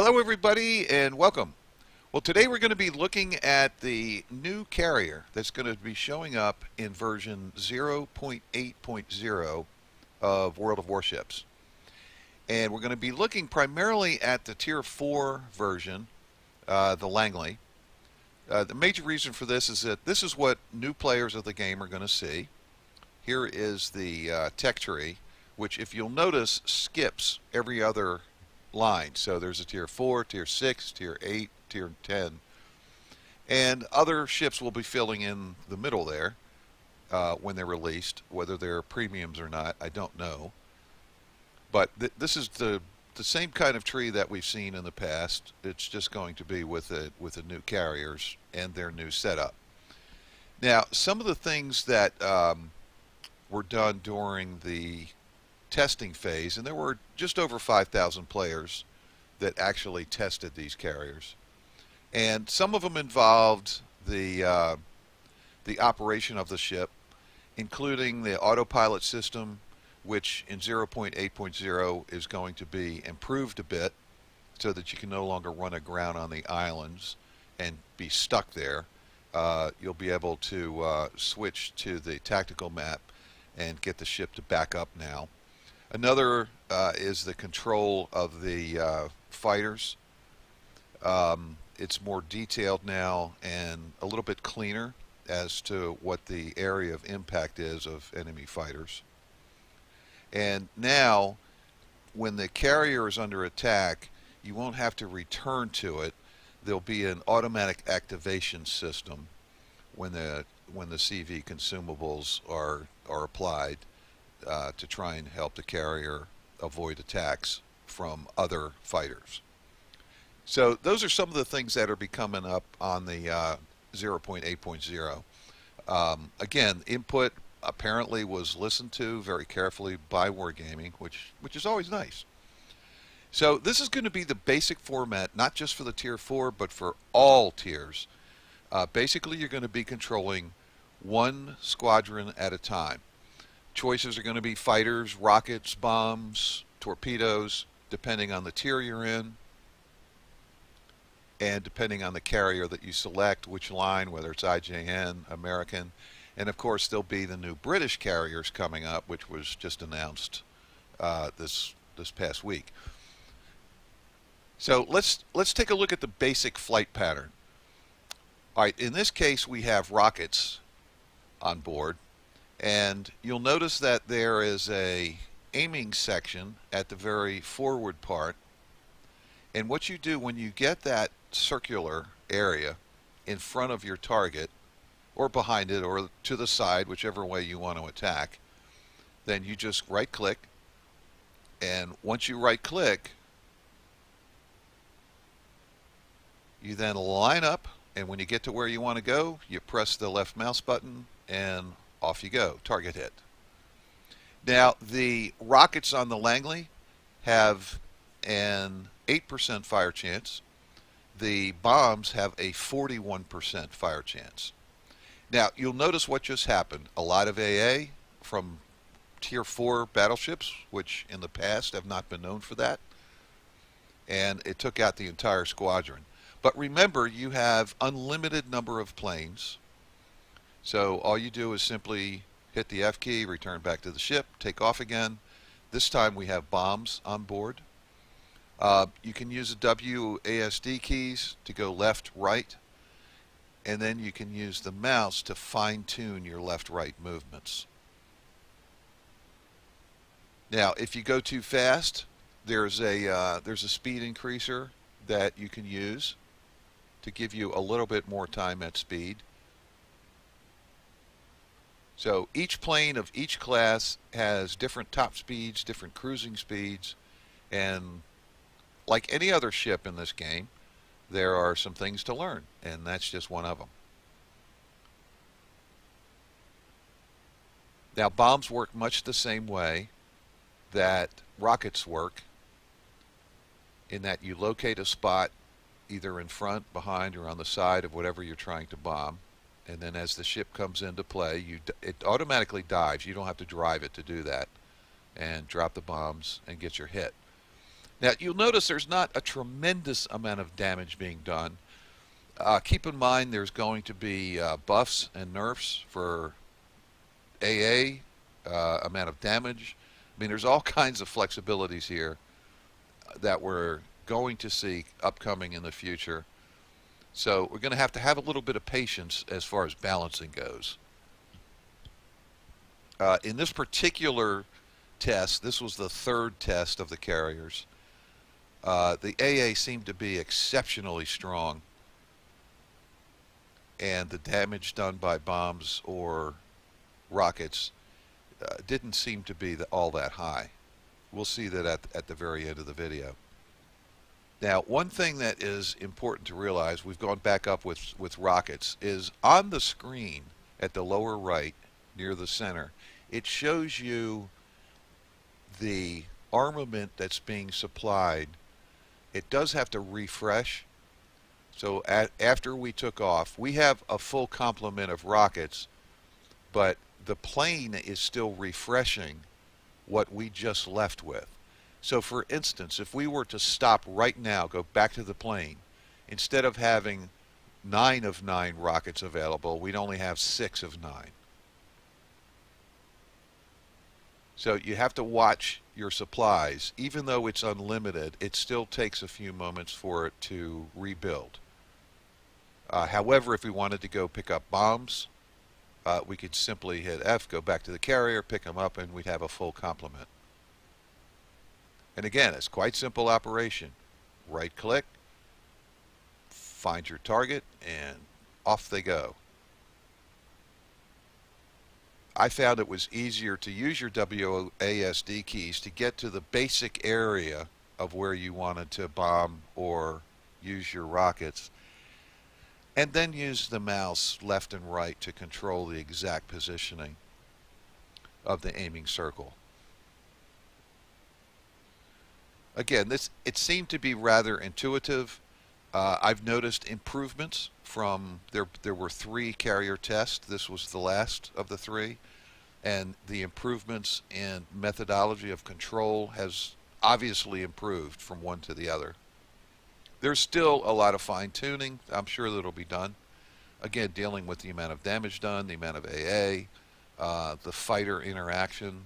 Hello, everybody, and welcome. Well, today we're going to be looking at the new carrier that's going to be showing up in version 0.8.0 of World of Warships. And we're going to be looking primarily at the Tier 4 version, the Langley. The major reason for this is that this is what new players of the game are going to see. Here is the tech tree, which, if you'll notice, skips every other line. So there's a Tier 4, Tier 6, Tier 8, Tier 10. And other ships will be filling in the middle there when they're released. Whether they're premiums or not, I don't know. But this is the same kind of tree that we've seen in the past. It's just going to be with the new carriers and their new setup. Now, some of the things that were done during the testing phase, and there were just over 5,000 players that actually tested these carriers, and some of them involved the operation of the ship, including the autopilot system, which in 0.8.0 is going to be improved a bit so that you can no longer run aground on the islands and be stuck there. You'll be able to switch to the tactical map and get the ship to back up now. Another is the control of the fighters. It's more detailed now and a little bit cleaner as to what the area of impact is of enemy fighters. And now, when the carrier is under attack, you won't have to return to it. There'll be an automatic activation system when the CV consumables are applied to try and help the carrier avoid attacks from other fighters. So those are some of the things that are coming up on the 0.8.0. Again, input apparently was listened to very carefully by Wargaming, which is always nice. So this is going to be the basic format, not just for the Tier 4, but for all tiers. Basically, you're going to be controlling one squadron at a time. Choices are going to be fighters, rockets, bombs, torpedoes, depending on the tier you're in, and depending on the carrier that you select, which line, whether it's IJN, American, and of course there'll be the new British carriers coming up, which was just announced this past week. So let's take a look at the basic flight pattern. All right, in this case we have rockets on board, and you'll notice that there is a aiming section at the very forward part. And what you do when you get that circular area in front of your target, or behind it, or to the side, whichever way you want to attack, then you just right click, and once you right click, you then line up, and when you get to where you want to go, you press the left mouse button and off you go, target hit. Now, the rockets on the Langley have an 8% fire chance. The bombs have a 41% fire chance. Now, you'll notice what just happened. A lot of AA from Tier 4 battleships, which in the past have not been known for that, and it took out the entire squadron. But remember, you have unlimited number of planes. So all you do is simply hit the F key, return back to the ship, take off again. This time we have bombs on board. You can use the WASD keys to go left, right, and then you can use the mouse to fine-tune your left-right movements. Now, if you go too fast, there's a speed increaser that you can use to give you a little bit more time at speed. So each plane of each class has different top speeds, different cruising speeds, and like any other ship in this game, there are some things to learn, and that's just one of them. Now, bombs work much the same way that rockets work, in that you locate a spot either in front, behind, or on the side of whatever you're trying to bomb. And then as the ship comes into play, it automatically dives. You don't have to drive it to do that. And drop the bombs and get your hit. Now, you'll notice there's not a tremendous amount of damage being done. Keep in mind there's going to be buffs and nerfs for AA, amount of damage. I mean, there's all kinds of flexibilities here that we're going to see upcoming in the future. So we're going to have a little bit of patience as far as balancing goes. In this particular test, this was the third test of the carriers. The AA seemed to be exceptionally strong, and the damage done by bombs or rockets didn't seem to be all that high. We'll see that at the very end of the video. Now, one thing that is important to realize, we've gone back up with rockets, is on the screen at the lower right near the center, it shows you the armament that's being supplied. It does have to refresh. So after we took off, we have a full complement of rockets, but the plane is still refreshing what we just left with. So for instance, if we were to stop right now, go back to the plane, instead of having 9 of 9 rockets available, we'd only have 6 of 9. So you have to watch your supplies. Even though it's unlimited, it still takes a few moments for it to rebuild. However, if we wanted to go pick up bombs, we could simply hit F, go back to the carrier, pick them up, and we'd have a full complement. And again, it's quite simple operation. Right click, find your target, and off they go. I found it was easier to use your WASD keys to get to the basic area of where you wanted to bomb or use your rockets, and then use the mouse left and right to control the exact positioning of the aiming circle. Again, it seemed to be rather intuitive. I've noticed improvements from there were 3 carrier tests. This was the last of the 3, and the improvements in methodology of control has obviously improved from one to the other. There's still a lot of fine-tuning. I'm sure that'll be done. Again, dealing with the amount of damage done, the amount of AA, the fighter interaction.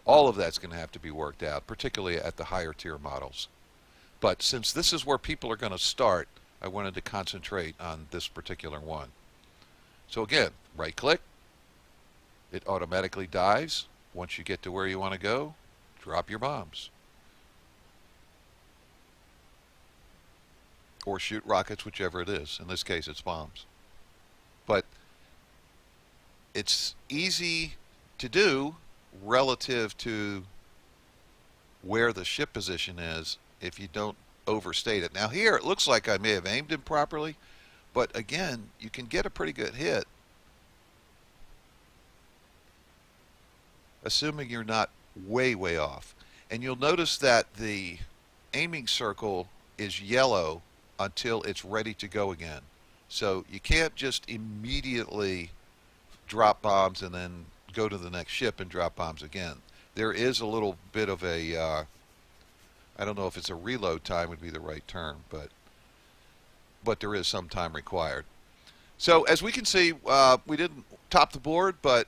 All of that's going to have to be worked out, particularly at the higher tier models. But since this is where people are going to start, I wanted to concentrate on this particular one. So again, right click, it automatically dives. Once you get to where you want to go, drop your bombs. Or shoot rockets, whichever it is. In this case, it's bombs. But it's easy to do relative to where the ship position is if you don't overstate it. Now here it looks like I may have aimed improperly, but again, you can get a pretty good hit, assuming you're not way off. And you'll notice that the aiming circle is yellow until it's ready to go again. So you can't just immediately drop bombs and then go to the next ship and drop bombs again. There is a little bit of a, I don't know if it's a reload time would be the right term, but there is some time required. So as we can see, we didn't top the board, but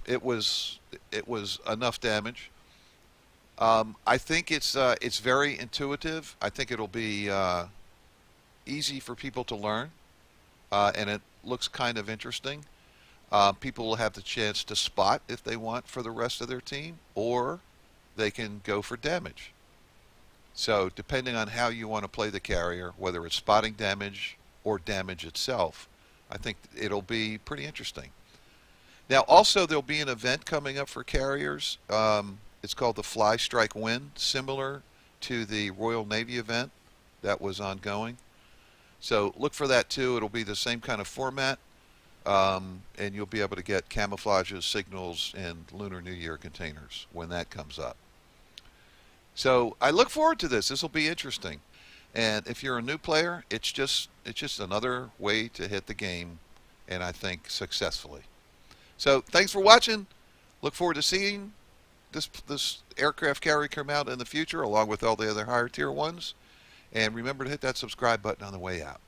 it was enough damage. I think it's very intuitive. I think it'll be easy for people to learn, and it looks kind of interesting. People will have the chance to spot if they want for the rest of their team, or they can go for damage. So depending on how you want to play the carrier, whether it's spotting damage or damage itself, I think it'll be pretty interesting. Now also there'll be an event coming up for carriers. It's called the Fly Strike Win, similar to the Royal Navy event that was ongoing. So look for that too. It'll be the same kind of format. And you'll be able to get camouflages, signals, and Lunar New Year containers when that comes up. So I look forward to this. This will be interesting. And if you're a new player, it's just another way to hit the game, and I think successfully. So thanks for watching. Look forward to seeing this aircraft carrier come out in the future, along with all the other higher tier ones. And remember to hit that subscribe button on the way out.